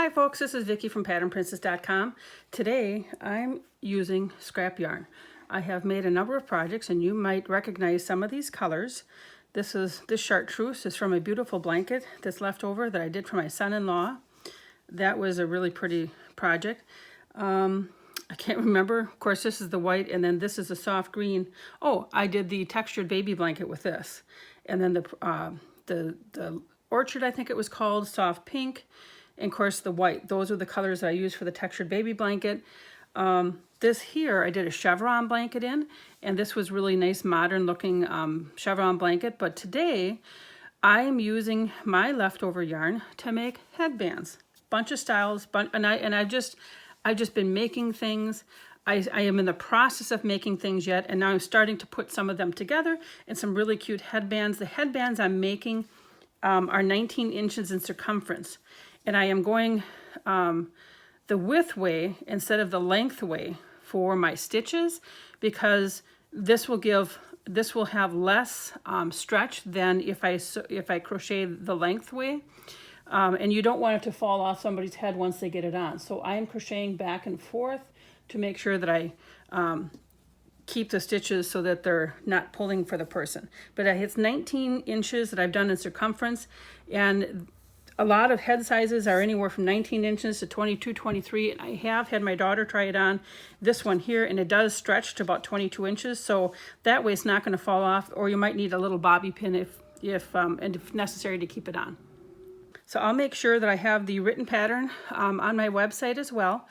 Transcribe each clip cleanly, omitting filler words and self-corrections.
Hi folks, this is Vicki from patternprincess.com. Today I'm using scrap yarn. I have made a number of projects and you might recognize some of these colors. This chartreuse is from a beautiful blanket that's left over that I did for my son-in-law. That was a really pretty project. I can't remember. Of course, this is the white and then this is a soft green. Oh, I did the textured baby blanket with this. And then the orchard, I think it was called, soft pink. And of course the white. Those are the colors that I used for the textured baby blanket. This here I did a chevron blanket in, and this was really nice modern looking chevron blanket. But today I am using my leftover yarn to make headbands. Bunch of styles, and I've just been making things. I am in the process of making things yet, and now I'm starting to put some of them together and some really cute headbands. The headbands I'm making are 19 inches in circumference. And I am going the width way instead of the length way for my stitches, because this will have less stretch than if I crochet the length way. And you don't want it to fall off somebody's head once they get it on. So I am crocheting back and forth to make sure that I keep the stitches so that they're not pulling for the person. But it's 19 inches that I've done in circumference, and a lot of head sizes are anywhere from 19 inches to 22, 23, and I have had my daughter try it on this one here, and it does stretch to about 22 inches, so that way it's not going to fall off, or you might need a little bobby pin if necessary to keep it on. So I'll make sure that I have the written pattern on my website as well,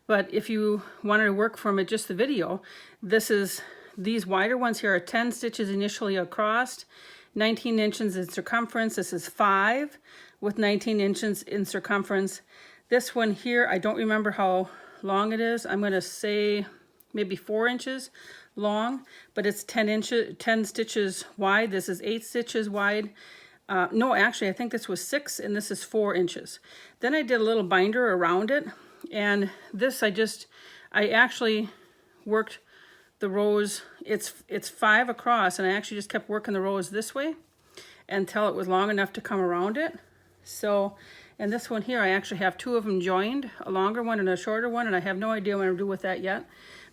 but if you wanted to work from it, just the video, these wider ones here are 10 stitches initially across, 19 inches in circumference. This is 5 with 19 inches in circumference. This one here, I don't remember how long it is. I'm going to say maybe 4 inches long, but it's 10 stitches wide. This is 8 stitches wide. No, actually, I think this was 6 and this is 4 inches. Then I did a little binder around it, and this I actually worked the rows. It's 5 across, and I actually just kept working the rows this way until it was long enough to come around it. So, and this one here, I actually have 2 of them joined, a longer one and a shorter one, and I have no idea what I'm going to do with that yet.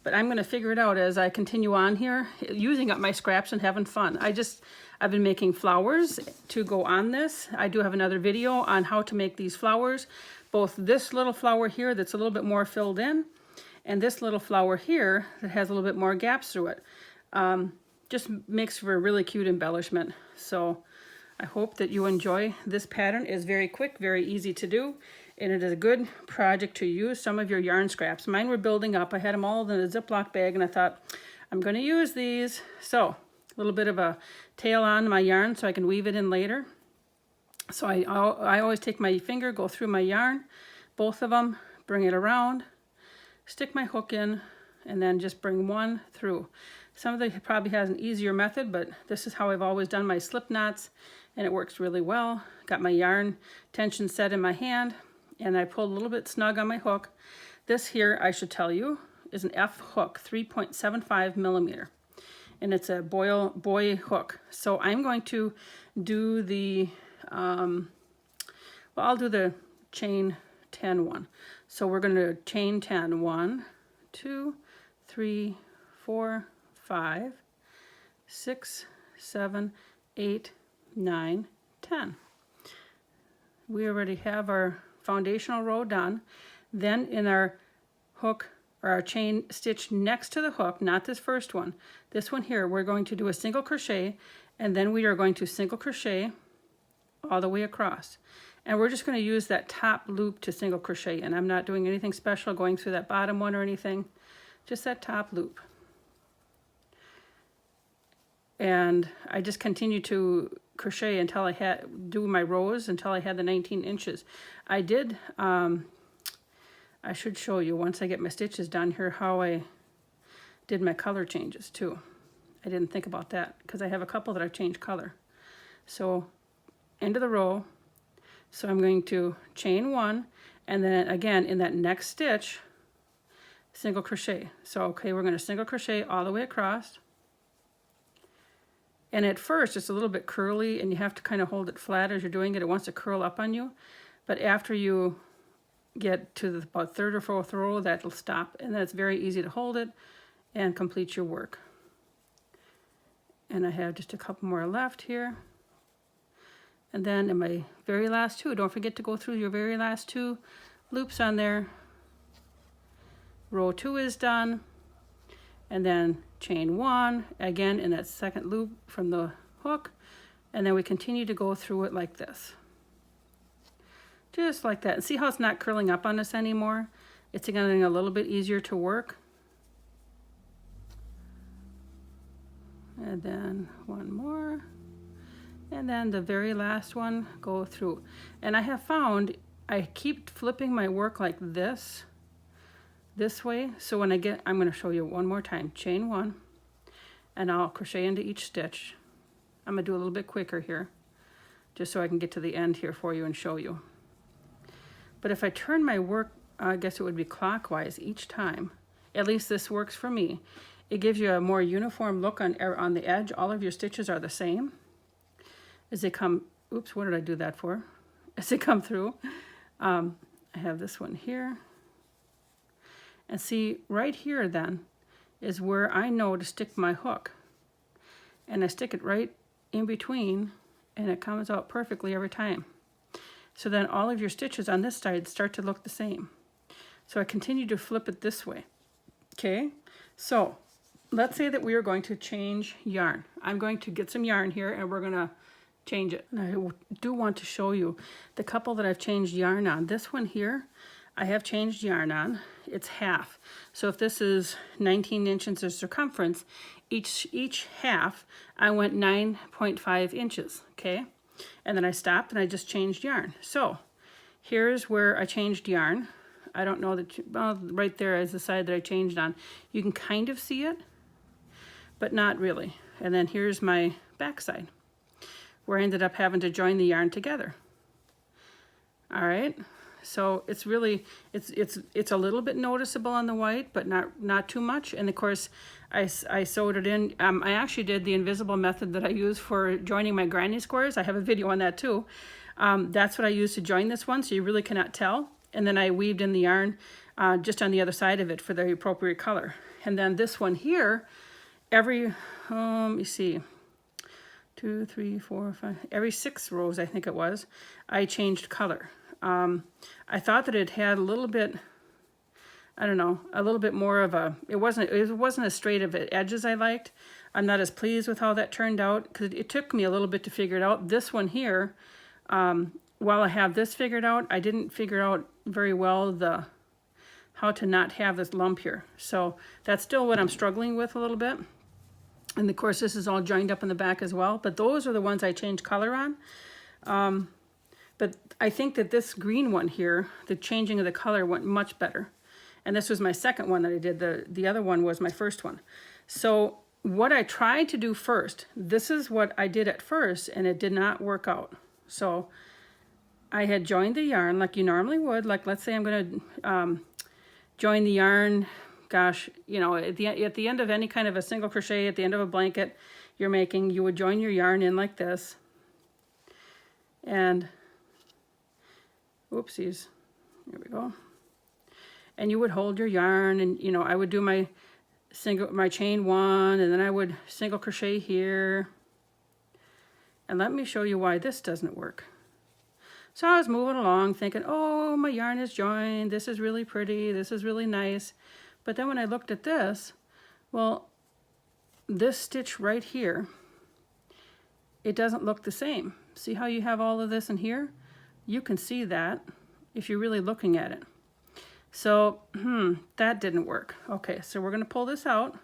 But I'm going to figure it out as I continue on here, using up my scraps and having fun. I've been making flowers to go on this. I do have another video on how to make these flowers. Both this little flower here that's a little bit more filled in, and this little flower here that has a little bit more gaps through it. Just makes for a really cute embellishment. So I hope that you enjoy this pattern. It's very quick, very easy to do, and it is a good project to use some of your yarn scraps. Mine were building up. I had them all in a Ziploc bag, and I thought, I'm going to use these. So a little bit of a tail on my yarn so I can weave it in later. So I always take my finger, go through my yarn, both of them, bring it around, stick my hook in, and then just bring one through. Some of them probably has an easier method, but this is how I've always done my slip knots, and it works really well. Got my yarn tension set in my hand, and I pulled a little bit snug on my hook. This here, I should tell you, is an F hook, 3.75 millimeter, and it's a boy hook. So I'm going to do the, I'll do the chain 10 one. So we're going to chain 10, 1, 2, 3, 4, 5, 6, 7, 8, 9, 10. We already have our foundational row done. Then in our hook, or our chain stitch next to the hook, not this first one, this one here, we're going to do a single crochet, and then we are going to single crochet all the way across. And we're just going to use that top loop to single crochet, and I'm not doing anything special going through that bottom one or anything, just that top loop. And I just continue to crochet until I do my rows until I had the 19 inches. I did, I should show you once I get my stitches done here how I did my color changes too. I didn't think about that because I have a couple that I've changed color. So end of the row. So I'm going to chain 1, and then again in that next stitch, single crochet. So okay, we're going to single crochet all the way across. And at first it's a little bit curly, and you have to kind of hold it flat as you're doing it. It wants to curl up on you. But after you get to the about third or fourth row, that'll stop, and then it's very easy to hold it and complete your work. And I have just a couple more left here. And then in my very last two, don't forget to go through your very last two loops on there. Row 2 is done, and then chain 1 again in that second loop from the hook, and then we continue to go through it like this, just like that. And see how it's not curling up on us anymore? It's getting a little bit easier to work. And then one more, and then the very last one, go through. And I have found I keep flipping my work like this way, so when I get, I'm going to show you one more time. Chain 1, and I'll crochet into each stitch. I'm going to do a little bit quicker here, just so I can get to the end here for you and show you. But if I turn my work, I guess it would be clockwise each time. At least this works for me. It gives you a more uniform look on the edge. All of your stitches are the same as they come. Oops, what did I do that for? As they come through. I have this one here. And see, right here then is where I know to stick my hook. And I stick it right in between, and it comes out perfectly every time. So then all of your stitches on this side start to look the same. So I continue to flip it this way. Okay, so let's say that we are going to change yarn. I'm going to get some yarn here, and we're going to change it. And I do want to show you the couple that I've changed yarn on. This one here, I have changed yarn on. It's half. So if this is 19 inches of circumference, each half, I went 9.5 inches, okay? And then I stopped and I just changed yarn. So here's where I changed yarn. I don't know that, well, right there is the side that I changed on. You can kind of see it, but not really. And then here's my back side, where I ended up having to join the yarn together. All right, so it's really, it's a little bit noticeable on the white, but not too much. And of course, I sewed it in. I actually did the invisible method that I use for joining my granny squares. I have a video on that too. That's what I used to join this one, so you really cannot tell. And then I weaved in the yarn just on the other side of it for the appropriate color. And then this one here, every, let me see, 2, 3, 4, 5, every 6 rows, I think it was, I changed color. I thought that it had a little bit, I don't know, a little bit more of a, it wasn't as straight of an edge as I liked. I'm not as pleased with how that turned out, because it took me a little bit to figure it out. This one here, while I have this figured out, I didn't figure out very well how to not have this lump here. So that's still what I'm struggling with a little bit. And of course, this is all joined up in the back as well, but those are the ones I changed color on. But I think that this green one here, the changing of the color went much better. And this was my second one that I did. The other one was my first one. So what I tried to do first, this is what I did at first, and it did not work out. So I had joined the yarn like you normally would. Like, let's say I'm going to join the yarn, gosh, you know, at the end of any kind of a single crochet, at the end of a blanket you're making, you would join your yarn in like this. And, whoopsies, there we go. And you would hold your yarn, and, you know, I would do my chain 1, and then I would single crochet here. And let me show you why this doesn't work. So I was moving along thinking, oh, my yarn is joined. This is really pretty. This is really nice. But then when I looked at this, well, this stitch right here, it doesn't look the same. See how you have all of this in here? You can see that if you're really looking at it. So, that didn't work. Okay, so we're going to pull this out.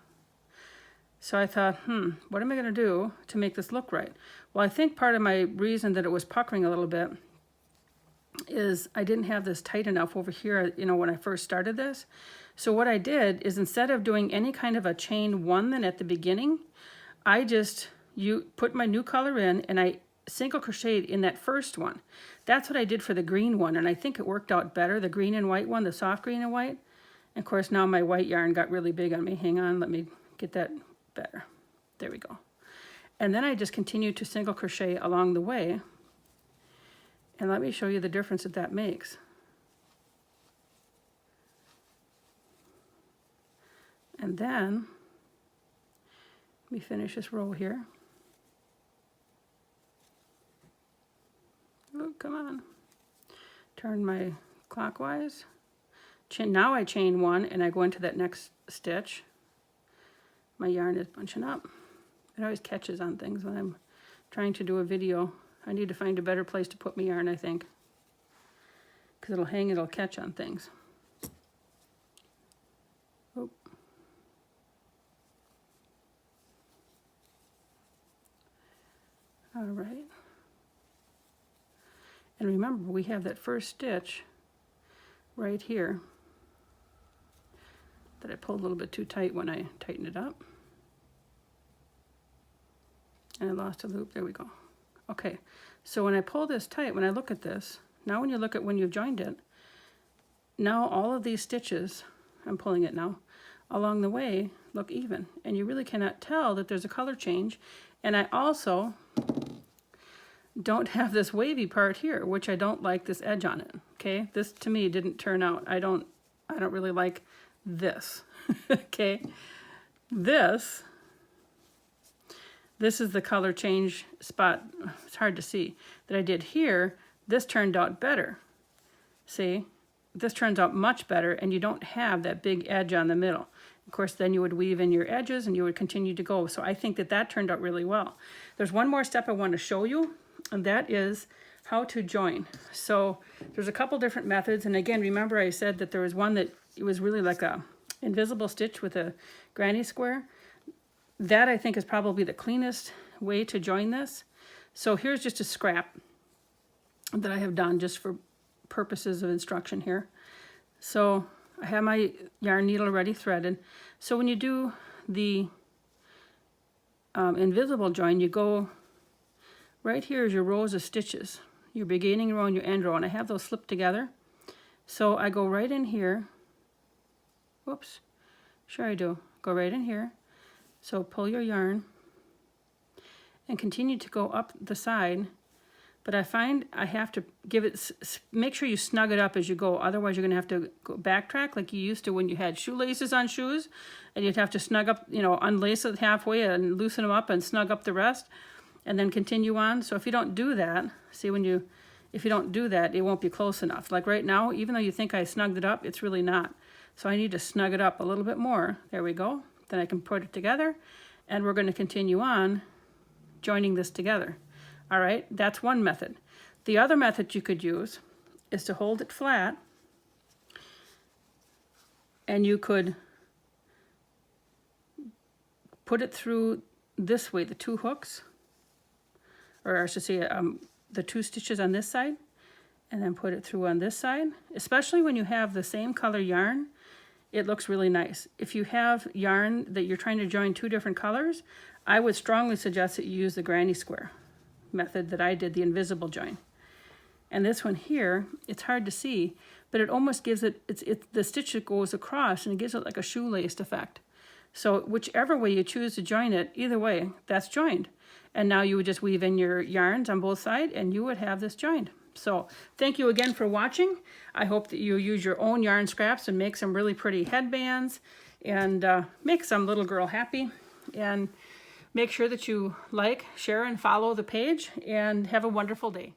So I thought, what am I going to do to make this look right? Well, I think part of my reason that it was puckering a little bit is I didn't have this tight enough over here, you know, when I first started this. So what I did is, instead of doing any kind of a chain 1 then at the beginning, I just put my new color in, and I single crocheted in that first one. That's what I did for the green one, and I think it worked out better, the green and white one, the soft green and white. And of course, now my white yarn got really big on me. Hang on, let me get that better. There we go. And then I just continued to single crochet along the way. And let me show you the difference that makes. And then let me finish this row here. Oh, come on. Turn my clockwise. Now I chain one and I go into that next stitch. My yarn is bunching up. It always catches on things when I'm trying to do a video. I need to find a better place to put my yarn, I think, because it'll hang, it'll catch on things. Oh. All right. And remember, we have that first stitch right here that I pulled a little bit too tight when I tightened it up. And I lost a loop. There we go. Okay, so when I pull this tight, when I look at this, now when you look at when you've joined it, now all of these stitches, I'm pulling it now, along the way look even. And you really cannot tell that there's a color change. And I also don't have this wavy part here, which I don't like this edge on it. Okay, this to me didn't turn out. I don't really like this. Okay, this is the color change spot. It's hard to see that I did here. This turned out better. See, this turns out much better, and you don't have that big edge on the middle. Of course, then you would weave in your edges and you would continue to go. So I think that that turned out really well. There's one more step I want to show you, and that is how to join. So there's a couple different methods. And again, remember I said that there was one that it was really like a invisible stitch with a granny square. That I think is probably the cleanest way to join this. So here's just a scrap that I have done just for purposes of instruction here. So I have my yarn needle already threaded. So when you do the invisible join, you go right here is your rows of stitches, your beginning row and your end row, and I have those slipped together. So I go right in here. Whoops, sure I do. Go right in here. So pull your yarn and continue to go up the side, but I find I have to give it, make sure you snug it up as you go, otherwise you're going to have to go backtrack like you used to when you had shoelaces on shoes, and you'd have to snug up, you know, unlace it halfway and loosen them up and snug up the rest, and then continue on. So if you don't do that, see if you don't do that, it won't be close enough. Like right now, even though you think I snugged it up, it's really not. So I need to snug it up a little bit more. There we go. Then I can put it together, and we're going to continue on joining this together. All right, that's one method. The other method you could use is to hold it flat, and you could put it through this way, the two hooks, or I should say the two stitches on this side, and then put it through on this side. Especially when you have the same color yarn, it looks really nice. If you have yarn that you're trying to join two different colors, I would strongly suggest that you use the granny square method that I did, the invisible join. And this one here, it's hard to see, but it almost gives it, the stitch that goes across, and it gives it like a shoelaced effect. So whichever way you choose to join it, either way, that's joined. And now you would just weave in your yarns on both sides, and you would have this joined. So thank you again for watching. I hope that you use your own yarn scraps and make some really pretty headbands and make some little girl happy. And make sure that you like, share, and follow the page, and have a wonderful day.